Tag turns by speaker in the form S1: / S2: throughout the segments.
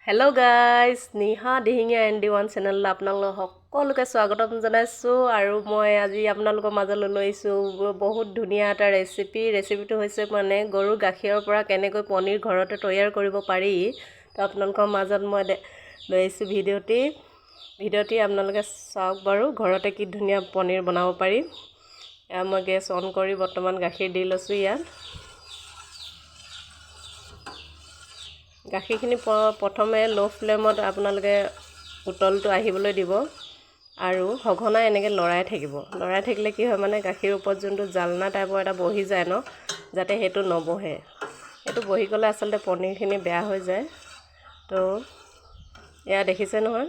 S1: Hello' guys Niha Dihingia ND1 চেনেললৈ আপোনালোক সকলোকে স্বাগতম জনাইছোঁ আৰু মই আজি আপোনালোকৰ মাজলৈ লৈ আহিছোঁ বহুত ধুনীয়া এটা ৰেচিপিটো হৈছে মানে গৰুৰ গাখীৰৰ পৰা কেনেকৈ পনীৰ ঘৰতে তৈয়াৰ কৰিব পাৰি তো আপোনালোকৰ মাজত মই লৈ আহিছোঁ ভিডিঅ'টি আপোনালোকে চাওক বাৰু ঘৰতে কি ধুনীয়া পনীৰ বনাব পাৰি। এয়া মই গেছ অন কৰি বৰ্তমান গাখীৰ দি লৈছোঁ ইয়াত। গাখীৰখিনি প্ৰথমে ল' ফ্লেমত আপোনালোকে উতলটো আহিবলৈ দিব আৰু সঘনাই এনেকৈ লৰাই থাকিলে কি হয় মানে গাখীৰৰ ওপৰত যোনটো জালনা টাইপৰ এটা বহি যায় ন, যাতে সেইটো নবহে। সেইটো বহি গ'লে আচলতে পনীৰখিনি বেয়া হৈ যায়। তো এয়া দেখিছে নহয়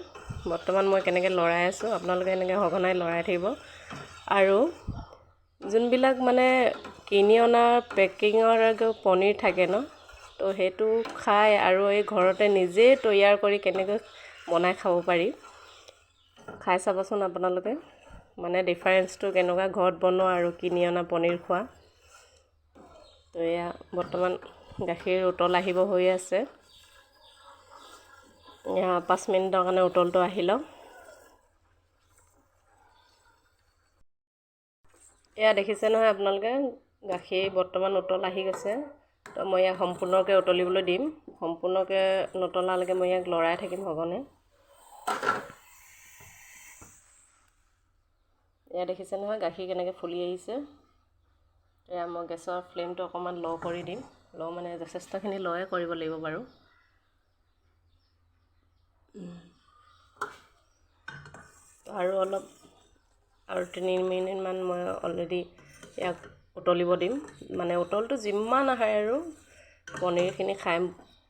S1: বৰ্তমান মই কেনেকৈ লৰাই আছোঁ, আপোনালোকে এনেকৈ সঘনাই লৰাই থাকিব। আৰু যোনবিলাক মানে কিনি অনা পেকিঙৰ পনীৰ থাকে ন, তো সেইটো খাই আৰু এই ঘৰতে নিজেই তৈয়াৰ কৰি কেনেকৈ বনাই খাব পাৰি খাই চাবচোন আপোনালোকে, মানে ডিফাৰেঞ্চটো কেনেকুৱা ঘৰত বনোৱা আৰু কিনি অনা পনীৰ খোৱা। তো এয়া বৰ্তমান গাখীৰ উতল আহিব হৈ আছে। এয়া 5 মিনিটৰ কাৰণে উতলটো আহি লওক। এয়া দেখিছে নহয় আপোনালোকে গাখীৰ বৰ্তমান উতল আহি গৈছে। তো মই ইয়াক সম্পূৰ্ণকৈ উতলিবলৈ দিম। সম্পূৰ্ণকৈ নতলালৈকে মই ইয়াক লৰাই থাকিম সঘনে। এয়া দেখিছে নহয় গাখীৰ কেনেকৈ ফুলি আহিছে। এয়া মই গেছৰ ফ্লেমটো অকণমান ল' কৰি দিম। ল' মানে যথেষ্টখিনি লয়ে কৰিব লাগিব বাৰু। আৰু অলপ 3 মিনিটমান মই অলৰেডি ইয়াক উতলিব দিম। মানে উতলটো যিমান আহে আৰু পনীৰখিনি খাই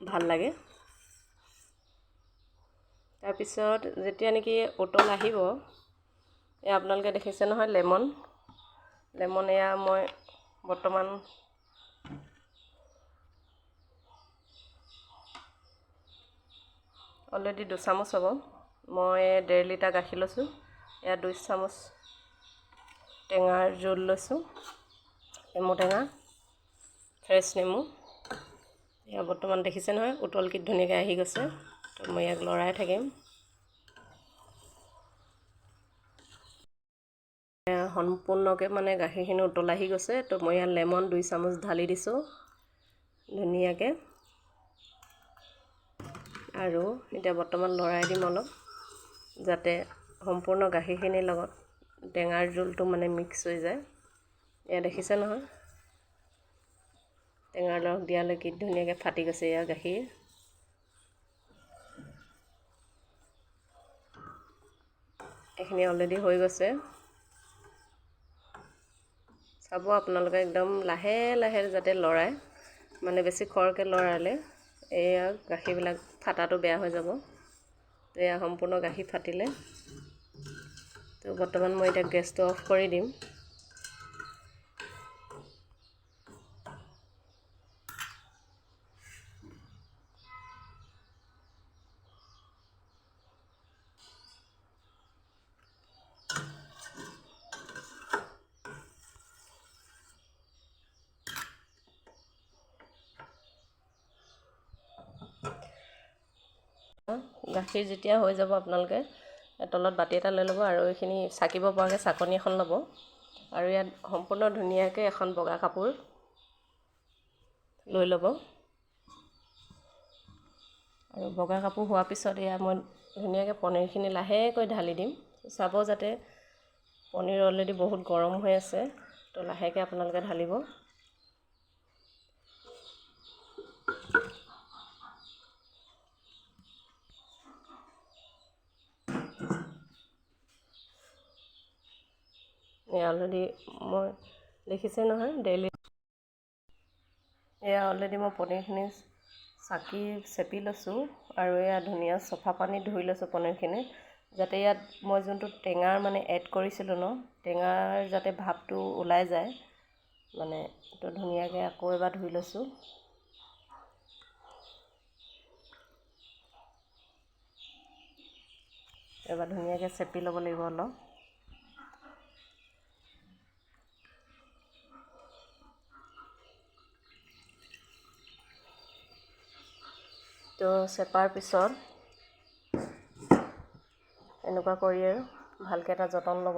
S1: ভাল লাগে। তাৰপিছত যেতিয়া নেকি উতল আহিব, এয়া আপোনালোকে দেখিছে নহয় লেমন এয়া মই বৰ্তমান অলৰেডি 2 চামুচ হ'ব। মই 1.5 লিটাৰ গাখীৰ লৈছোঁ। এয়া 2 চামুচ টেঙাৰ জোল লৈছোঁ, নেমু টেঙা, ফ্ৰেছ নেমু। এয়া বৰ্তমান দেখিছে নহয় উতল কি ধুনীয়াকৈ আহি গৈছে। তো মই ইয়াক লৰাই থাকিম। সম্পূৰ্ণকৈ মানে গাখীৰখিনি উতল আহি গৈছে। তো মই ইয়াত লেমন 2 চামুচ ঢালি দিছোঁ ধুনীয়াকৈ। আৰু এতিয়া বৰ্তমান লৰাই দিম অলপ, যাতে সম্পূৰ্ণ গাখীৰখিনিৰ লগত টেঙাৰ জোলটো মানে মিক্স হৈ যায়। এয়া দেখিছে নহয় টেঙাৰ ৰস দিয়ালৈ কি ধুনীয়াকৈ ফাটি গৈছে এয়া গাখীৰ। এইখিনি অলৰেডি হৈ গৈছে। চাব আপোনালোকে একদম লাহে লাহে যাতে লৰাই, মানে বেছি খৰকৈ লৰালে এয়া গাখীৰবিলাক ফাটাটো বেয়া হৈ যাব। তো এয়া সম্পূৰ্ণ গাখীৰ ফাটিলে। তো বৰ্তমান মই এতিয়া গেছটো অফ কৰি দিম। গাখীৰ যেতিয়া হৈ যাব আপোনালোকে তলত বাতি এটা লৈ ল'ব আৰু এইখিনি চাকিব পৰাকৈ চাকনি এখন ল'ব। আৰু ইয়াত সম্পূৰ্ণ ধুনীয়াকৈ এখন বগা কাপোৰ লৈ ল'ব। আৰু বগা কাপোৰ হোৱাৰ পিছত এয়া মই ধুনীয়াকৈ পনীৰখিনি লাহেকৈ ঢালি দিম। চাব যাতে পনীৰ অলৰেডি বহুত গৰম হৈ আছে, তো লাহেকৈ আপোনালোকে ঢালিব। অলৰেডি মই দেখিছে নহয় এয়া অলৰেডি মই পনীৰখিনি চাকি চেপি লৈছোঁ আৰু এয়া ধুনীয়া চফা পানী ধুই লৈছোঁ পনীৰখিনি, যাতে ইয়াত মই যোনটো টেঙাৰ মানে এড কৰিছিলোঁ ন, টেঙাৰ যাতে ভাৱটো ওলাই যায়। মানে তো ধুনীয়াকৈ আকৌ এবাৰ ধুই লৈছোঁ। এবাৰ ধুনীয়াকৈ চেপি ল'ব লাগিব অলপ। তো চেপাৰ পিছত এনেকুৱা কৰি আৰু ভালকৈ এটা যতন ল'ব।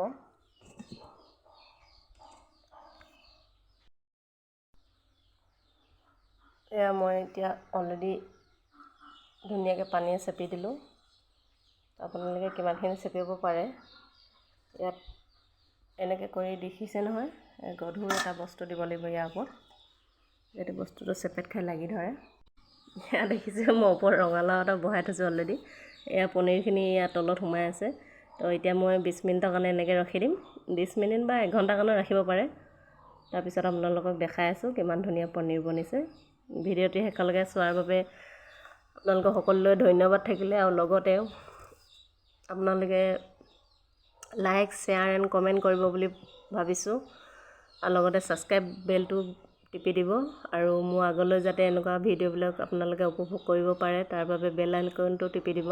S1: এয়া মই এতিয়া অলৰেডি ধুনীয়াকৈ পানীয়ে চেপি দিলোঁ। আপোনালোকে কিমানখিনি চেপিব পাৰে। ইয়াত এনেকৈ কৰি দেখিছে নহয়, গধুৰ এটা বস্তু দিব লাগিব ইয়াৰ ওপৰত, যাতে বস্তুটো চেপেট খাই লাগি ধৰে। এয়া দেখিছে মই ওপৰত ৰঙালাও এটা বহাই থৈছোঁ অলৰেডি। এয়া পনীৰখিনি ইয়াৰ তলত সোমাই আছে। তো এতিয়া মই 20 মিনিটৰ কাৰণে এনেকৈ ৰাখি দিম। 20 মিনিট বা 1 ঘণ্টাৰ কাৰণে ৰাখিব পাৰে। তাৰপিছত আপোনালোকক দেখাই আছোঁ কিমান ধুনীয়া পনীৰ বনিছে। ভিডিঅ'টি শেষলৈকে চোৱাৰ বাবে আপোনালোকক সকলোলৈ ধন্যবাদ থাকিলে, আৰু লগতে আপোনালোকে লাইক, শ্বেয়াৰ এণ্ড কমেণ্ট কৰিব বুলি ভাবিছোঁ, আৰু লগতে ছাবস্ক্ৰাইব বেলটো টিপি দিব, আৰু মোৰ আগলৈ যাতে এনেকুৱা ভিডিঅ'বিলাক আপোনালোকে উপভোগ কৰিব পাৰে তাৰ বাবে বেল আইকনটো টিপি দিব।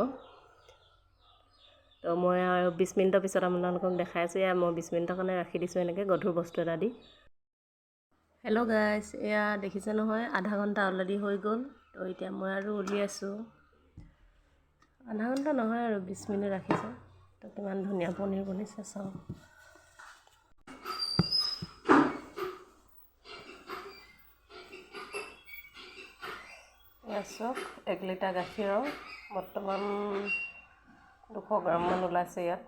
S1: তো মই আৰু 20 মিনিটৰ পিছত আপোনালোকক দেখাই আছোঁ। এয়া মই 20 মিনিটৰ কাৰণে ৰাখি দিছোঁ এনেকৈ গধুৰ বস্তু এটা দি। হেল্ল' গাইজ, এয়া দেখিছে নহয় আধা ঘণ্টা অলৰেডি হৈ গ'ল। তো এতিয়া মই আৰু উলিয়াইছোঁ। আধা ঘণ্টা নহয় আৰু 20 মিনিট ৰাখিছোঁ। তো কিমান ধুনীয়া পনীৰ বনিছে চাওক। এয়া চাওক, 1 লিটাৰ গাখীৰৰ বৰ্তমান 200 গ্ৰামমান ওলাইছে ইয়াত।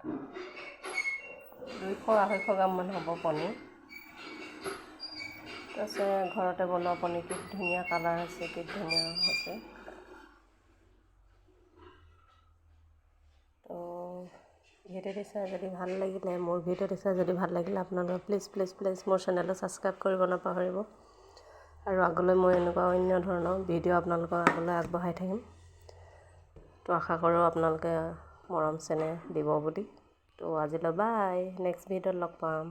S1: 200-250 গ্ৰামমান হ'ব পনীৰ। তাৰপিছত ঘৰতে বনোৱা পনীৰ, কি ধুনীয়া কালাৰ হৈছে, কি ধুনীয়া হৈছে। তো ভিডিঅ'টি চাই যদি ভাল লাগিলে, মোৰ ভিডিঅ'টি চাই যদি ভাল লাগিলে, আপোনালোকে প্লিজ মোৰ চেনেলটো ছাবস্ক্ৰাইব কৰিব নাপাহৰিব। আৰু আগলৈ মই এনেকুৱা অন্য ধৰণৰ ভিডিঅ' আপোনালোকৰ আগলৈ আগবঢ়াই থাকিম। তো আশা কৰোঁ আপোনালোকে মৰম চেনেহ দিব বুলি। তো আজিলৈ বাই, নেক্সট ভিডিঅ'ত লগ পাম।